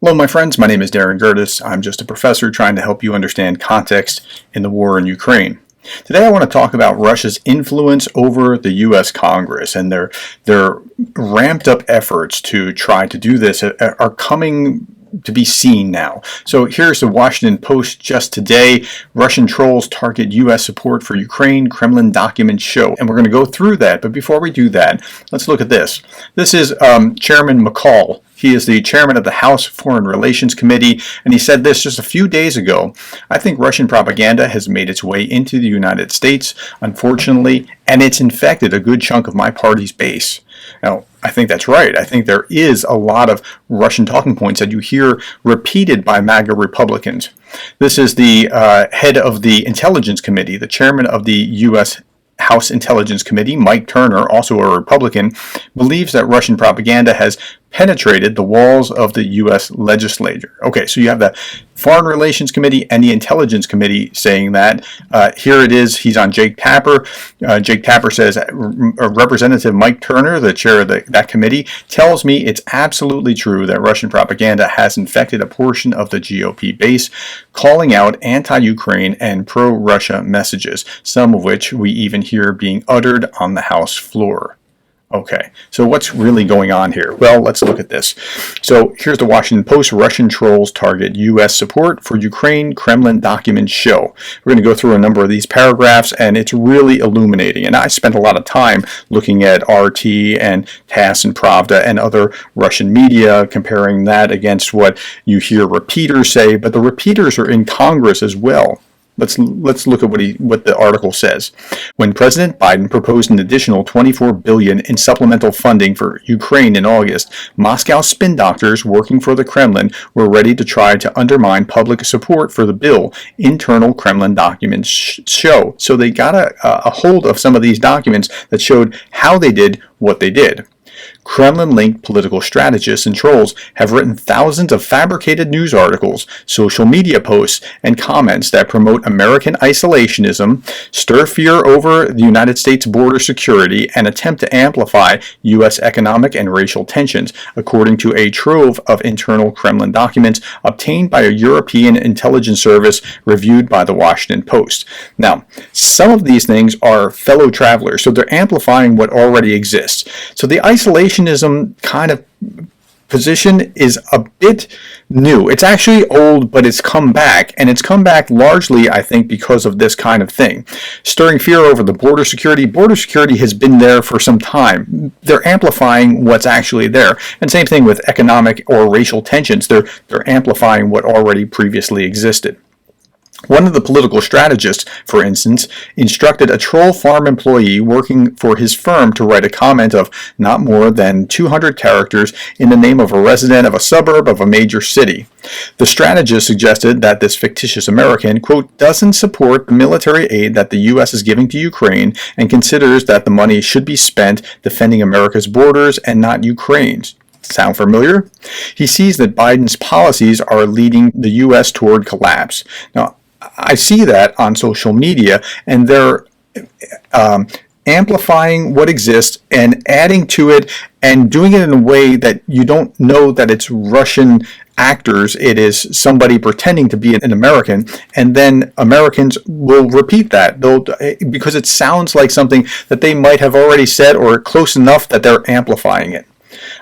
Hello, my friends. My name is Gerdes. I'm just a professor trying to help you understand context in the war in Ukraine. Today I want to talk about Russia's influence over the U.S. Congress, and their ramped up efforts to try to do this are coming to be seen now. So here's the Washington Post just today. Russian trolls target U.S. support for Ukraine, Kremlin documents show. And we're going to go through that. But before we do that, let's look at this. This is Chairman McCall. He is the chairman of the House Foreign Relations Committee, and he said this just a few days ago. I think Russian propaganda has made its way into the United States, unfortunately, and it's infected a good chunk of my party's base. Now, I think that's right. I think there is a lot of Russian talking points that you hear repeated by MAGA Republicans. This is the head of the Intelligence Committee, the chairman of the U.S. House Intelligence Committee, Mike Turner, also a Republican, believes that Russian propaganda has penetrated the walls of the U.S. legislature. Okay, so you have the Foreign Relations Committee and the Intelligence Committee saying that. Here it is. He's on Jake Tapper. Jake Tapper says, Representative Mike Turner, the chair of that committee, tells me it's absolutely true that Russian propaganda has infected a portion of the GOP base, calling out anti-Ukraine and pro-Russia messages, some of which we even hear being uttered on the House floor. Okay, so what's really going on here? Well, let's look at this. So here's the Washington Post. Russian trolls target U.S. support for Ukraine, Kremlin documents show. We're going to go through a number of these paragraphs, and it's really illuminating. And I spent a lot of time looking at RT and TASS and Pravda and other Russian media, comparing that against what you hear repeaters say, but the repeaters are in Congress as well. Let's look at what the article says. When President Biden proposed an additional $24 billion in supplemental funding for Ukraine in August, Moscow spin doctors working for the Kremlin were ready to try to undermine public support for the bill, internal Kremlin documents show. So they got a hold of some of these documents that showed how they did what they did. Kremlin-linked political strategists and trolls have written thousands of fabricated news articles, social media posts, and comments that promote American isolationism, stir fear over the United States border security, and attempt to amplify U.S. economic and racial tensions, according to a trove of internal Kremlin documents obtained by a European intelligence service reviewed by the Washington Post. Now, some of these things are fellow travelers, so they're amplifying what already exists. So the isolationism kind of position is a bit new. It's actually old, but it's come back, and it's come back largely, I think, because of this kind of thing. Stirring fear over the border security. Border security has been there for some time. They're amplifying what's actually there. And same thing with economic or racial tensions. They're amplifying what already previously existed. One of the political strategists, for instance, instructed a troll farm employee working for his firm to write a comment of not more than 200 characters in the name of a resident of a suburb of a major city. The strategist suggested that this fictitious American, quote, doesn't support the military aid that the U.S. is giving to Ukraine and considers that the money should be spent defending America's borders and not Ukraine's. Sound familiar? He sees that Biden's policies are leading the U.S. toward collapse. Now, I see that on social media, and they're amplifying what exists and adding to it and doing it in a way that you don't know that it's Russian actors. It is somebody pretending to be an American, and then Americans will repeat that because it sounds like something that they might have already said or close enough that they're amplifying it.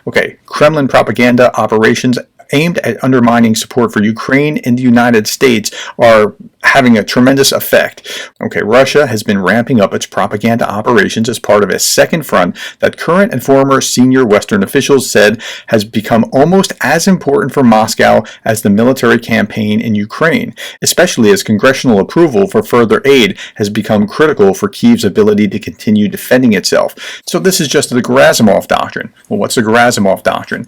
Okay, Kremlin propaganda operations aimed at undermining support for Ukraine in the United States are having a tremendous effect. Okay, Russia has been ramping up its propaganda operations as part of a second front that current and former senior Western officials said has become almost as important for Moscow as the military campaign in Ukraine, especially as congressional approval for further aid has become critical for Kyiv's ability to continue defending itself. So this is just the Gerasimov Doctrine. Well, what's the Gerasimov Doctrine?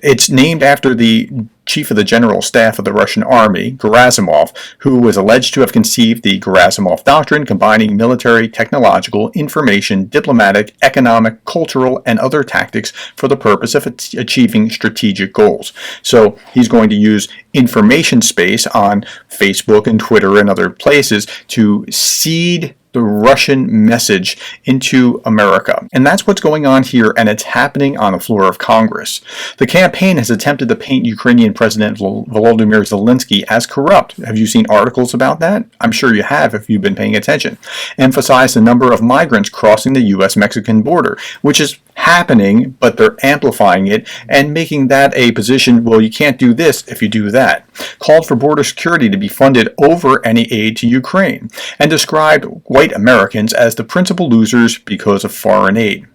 It's named after the chief of the general staff of the Russian army, Gerasimov, who was alleged to have conceived the Gerasimov Doctrine, combining military, technological, information, diplomatic, economic, cultural, and other tactics for the purpose of achieving strategic goals. So he's going to use information space on Facebook and Twitter and other places to seed the Russian message into America. And that's what's going on here, and it's happening on the floor of Congress. The campaign has attempted to paint Ukrainian President Volodymyr Zelensky as corrupt. Have you seen articles about that? I'm sure you have if you've been paying attention. Emphasize the number of migrants crossing the U.S.-Mexican border, which is happening, but they're amplifying it and making that a position, well, you can't do this if you do that. Called for border security to be funded over any aid to Ukraine, and described white Americans as the principal losers because of foreign aid.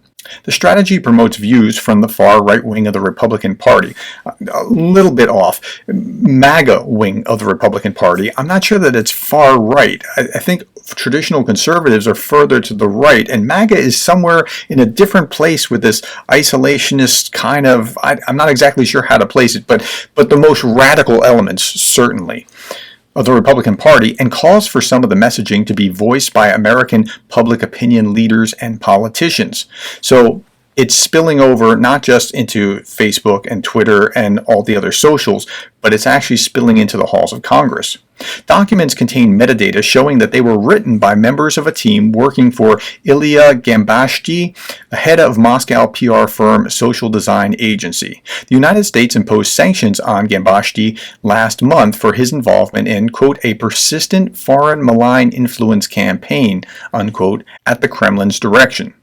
The strategy promotes views from the far right wing of the Republican Party, a little bit off. MAGA wing of the Republican Party, I'm not sure that it's far right. I think traditional conservatives are further to the right, and MAGA is somewhere in a different place with this isolationist kind of, I'm not exactly sure how to place it, but the most radical elements, certainly, of the Republican Party, and calls for some of the messaging to be voiced by American public opinion leaders and politicians. So it's spilling over not just into Facebook and Twitter and all the other socials, but it's actually spilling into the halls of Congress. Documents contain metadata showing that they were written by members of a team working for Ilya Gambashty, a head of Moscow PR firm Social Design Agency. The United States imposed sanctions on Gambashty last month for his involvement in, quote, a persistent foreign malign influence campaign, unquote, at the Kremlin's direction.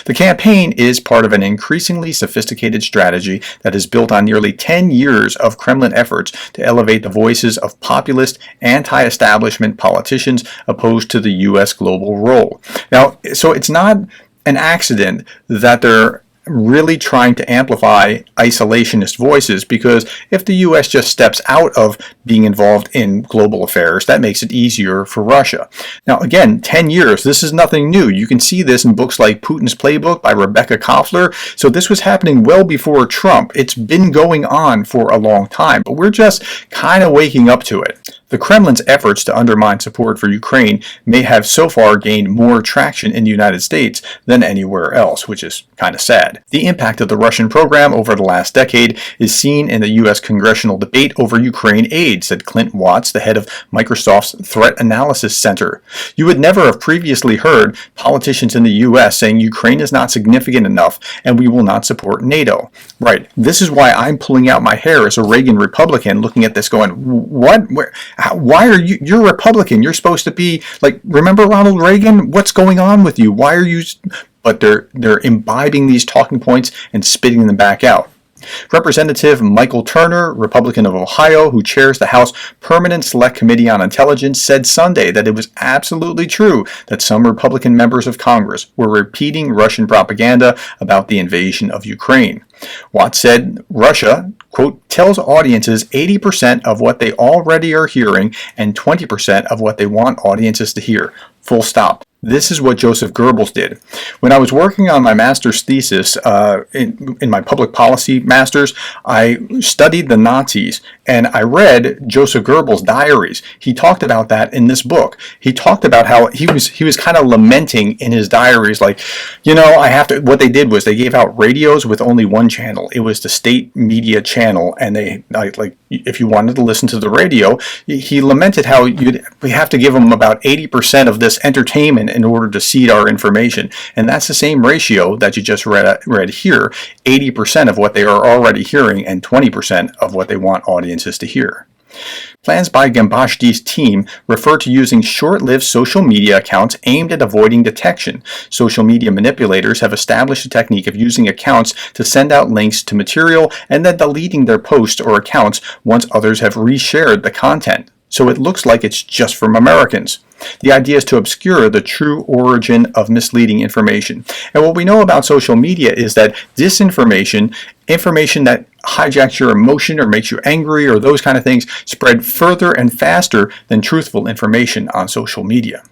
The campaign is part of an increasingly sophisticated strategy that is built on nearly 10 years of Kremlin efforts to elevate the voices of populist, anti-establishment politicians opposed to the U.S. global role. Now, so it's not an accident that they're really trying to amplify isolationist voices, because if the U.S. just steps out of being involved in global affairs, that makes it easier for Russia. Now, again, 10 years, this is nothing new. You can see this in books like Putins Playbook by Rebecca Koffler. So this was happening well before Trump. It's been going on for a long time, but we're just kind of waking up to it. The Kremlin's efforts to undermine support for Ukraine may have so far gained more traction in the United States than anywhere else, which is kind of sad. The impact of the Russian program over the last decade is seen in the U.S. congressional debate over Ukraine aid, said Clint Watts, the head of Microsoft's Threat Analysis Center. You would never have previously heard politicians in the U.S. saying Ukraine is not significant enough and we will not support NATO. Right. This is why I'm pulling out my hair as a Reagan Republican looking at this going, what? Why are you, you're a Republican, you're supposed to be, like, remember Ronald Reagan? What's going on with you? Why are you, but they're imbibing these talking points and spitting them back out. Representative Michael Turner, Republican of Ohio, who chairs the House Permanent Select Committee on Intelligence, said Sunday that it was absolutely true that some Republican members of Congress were repeating Russian propaganda about the invasion of Ukraine. Watts said Russia, quote, tells audiences 80% of what they already are hearing and 20% of what they want audiences to hear. Full stop. This is what Joseph Goebbels did. When I was working on my master's thesis in my public policy master's, I studied the Nazis and I read Joseph Goebbels' diaries. He talked about that in this book. He talked about how he was kind of lamenting in his diaries, like, you know, what they did was they gave out radios with only one channel. It was the state media channel, and they, like, if you wanted to listen to the radio, he lamented how we have to give them about 80% of this entertainment in order to seed our information. And that's the same ratio that you just read here, 80% of what they are already hearing and 20% of what they want audiences to hear. Plans by Gambashty's team refer to using short-lived social media accounts aimed at avoiding detection. Social media manipulators have established a technique of using accounts to send out links to material and then deleting their posts or accounts once others have reshared the content. So it looks like it's just from Americans. The idea is to obscure the true origin of misleading information. And what we know about social media is that disinformation, information that hijacks your emotion or makes you angry or those kind of things, spread further and faster than truthful information on social media.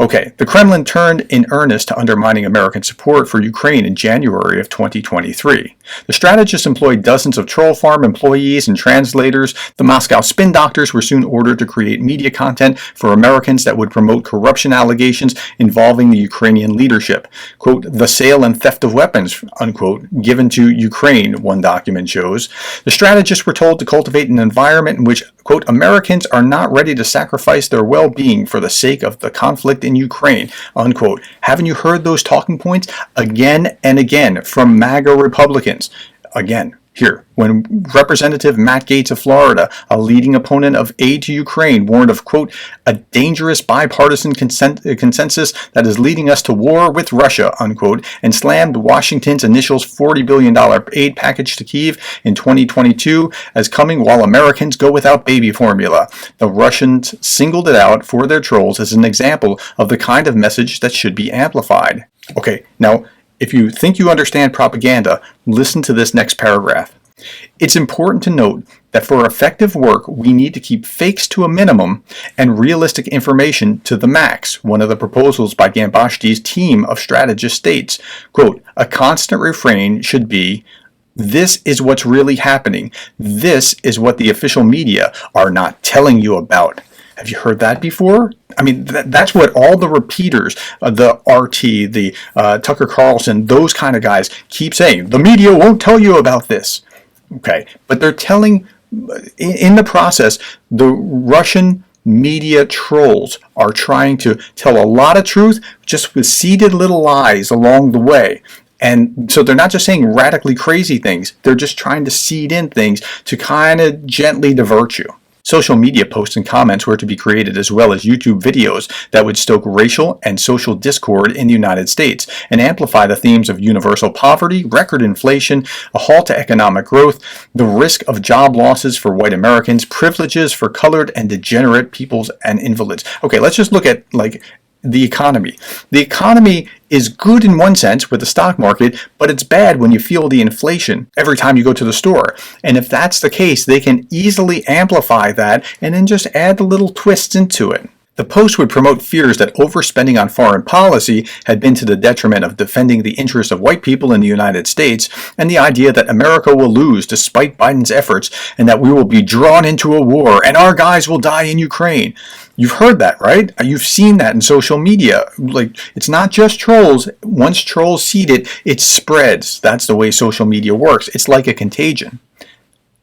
Okay, the Kremlin turned in earnest to undermining American support for Ukraine in January of 2023. The strategists employed dozens of troll farm employees and translators. The Moscow spin doctors were soon ordered to create media content for Americans that would promote corruption allegations involving the Ukrainian leadership. Quote, the sale and theft of weapons, unquote, given to Ukraine, one document shows. The strategists were told to cultivate an environment in which, quote, Americans are not ready to sacrifice their well-being for the sake of the conflict in in Ukraine, unquote. Haven't you heard those talking points again and again from MAGA Republicans? Again, here, when Representative Matt Gaetz of Florida, a leading opponent of aid to Ukraine, warned of, quote, a dangerous bipartisan consensus that is leading us to war with Russia, unquote, and slammed Washington's initial $40 billion aid package to Kyiv in 2022 as coming while Americans go without baby formula. The Russians singled it out for their trolls as an example of the kind of message that should be amplified. Okay, now, if you think you understand propaganda, listen to this next paragraph. It's important to note that for effective work, we need to keep fakes to a minimum and realistic information to the max. One of the proposals by Gambashti's team of strategists states, quote, a constant refrain should be, this is what's really happening. This is what the official media are not telling you about. Have you heard that before? I mean, that's what all the repeaters, the RT, the Tucker Carlson, those kind of guys keep saying. The media won't tell you about this. Okay, but they're telling, in the process, the Russian media trolls are trying to tell a lot of truth just with seeded little lies along the way. And so they're not just saying radically crazy things, they're just trying to seed in things to kind of gently divert you. Social media posts and comments were to be created as well as YouTube videos that would stoke racial and social discord in the United States and amplify the themes of universal poverty, record inflation, a halt to economic growth, the risk of job losses for white Americans, privileges for colored and degenerate peoples and invalids. Okay, let's just look at the economy. The economy is good in one sense with the stock market, but it's bad when you feel the inflation every time you go to the store. And if that's the case, they can easily amplify that and then just add the little twists into it. The post would promote fears that overspending on foreign policy had been to the detriment of defending the interests of white people in the United States, and the idea that America will lose despite Biden's efforts, and that we will be drawn into a war, and our guys will die in Ukraine. You've heard that, right? You've seen that in social media. It's not just trolls. Once trolls seed it, it spreads. That's the way social media works. It's like a contagion.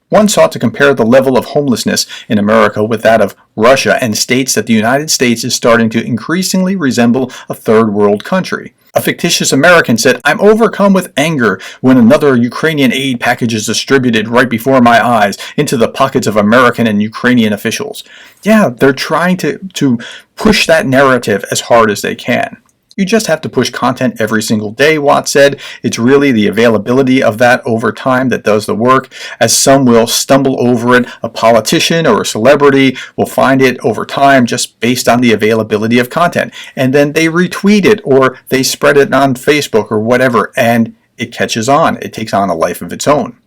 One sought to compare the level of homelessness in America with that of Russia and states that the United States is starting to increasingly resemble a third world country. A fictitious American said, I'm overcome with anger when another Ukrainian aid package is distributed right before my eyes into the pockets of American and Ukrainian officials. Yeah, they're trying to push that narrative as hard as they can. You just have to push content every single day, Watt said. It's really the availability of that over time that does the work, as some will stumble over it. A politician or a celebrity will find it over time just based on the availability of content. And then they retweet it or they spread it on Facebook or whatever, and it catches on. It takes on a life of its own.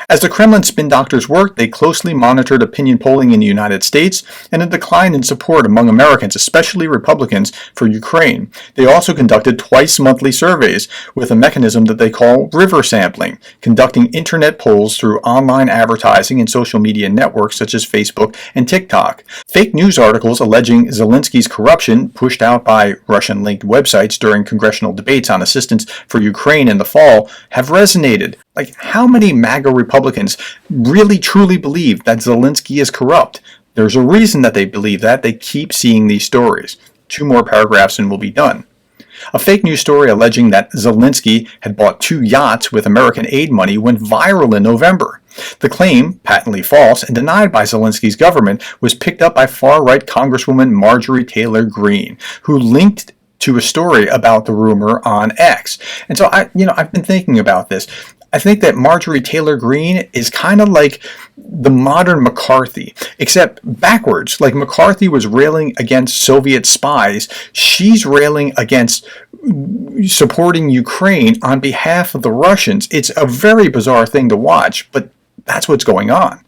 As the Kremlin spin doctors worked, they closely monitored opinion polling in the United States and a decline in support among Americans, especially Republicans, for Ukraine. They also conducted twice-monthly surveys with a mechanism that they call river sampling, conducting internet polls through online advertising and social media networks such as Facebook and TikTok. Fake news articles alleging Zelensky's corruption, pushed out by Russian-linked websites during congressional debates on assistance for Ukraine in the fall, have resonated. How many MAGA Republicans really truly believe that Zelensky is corrupt? There's a reason that they believe that. They keep seeing these stories. 2 more paragraphs and we'll be done. A fake news story alleging that Zelensky had bought 2 yachts with American aid money went viral in November. The claim, patently false and denied by Zelensky's government, was picked up by far-right Congresswoman Marjorie Taylor Greene, who linked to a story about the rumor on X. And so I've been thinking about this. I think that Marjorie Taylor Greene is kind of like the modern McCarthy, except backwards. Like McCarthy was railing against Soviet spies, she's railing against supporting Ukraine on behalf of the Russians. It's a very bizarre thing to watch, but that's what's going on.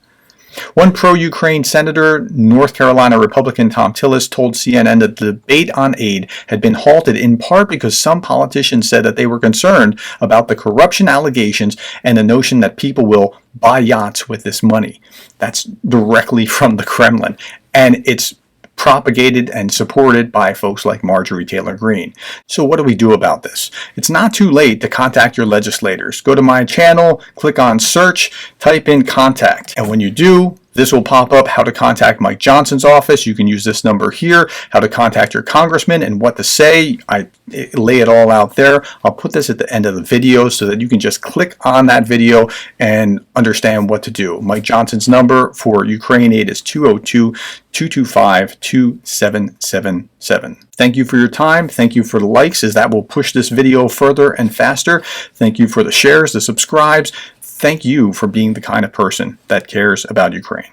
One pro-Ukraine senator, North Carolina Republican Tom Tillis, told CNN that the debate on aid had been halted in part because some politicians said that they were concerned about the corruption allegations and the notion that people will buy yachts with this money. That's directly from the Kremlin, and it's propagated and supported by folks like Marjorie Taylor Greene. So what do we do about this? It's not too late to contact your legislators. Go to my channel, click on search, type in contact. And when you do, This will pop up how to contact Mike Johnson's office. You can use this number here, how to contact your congressman and what to say. I lay it all out there. I'll put this at the end of the video so that you can just click on that video and understand what to do. Mike Johnson's number for Ukraine aid is 202-225-2777. Thank you for your time. Thank you for the likes, as that will push this video further and faster. Thank you for the shares, the subscribes. Thank you for being the kind of person that cares about Ukraine.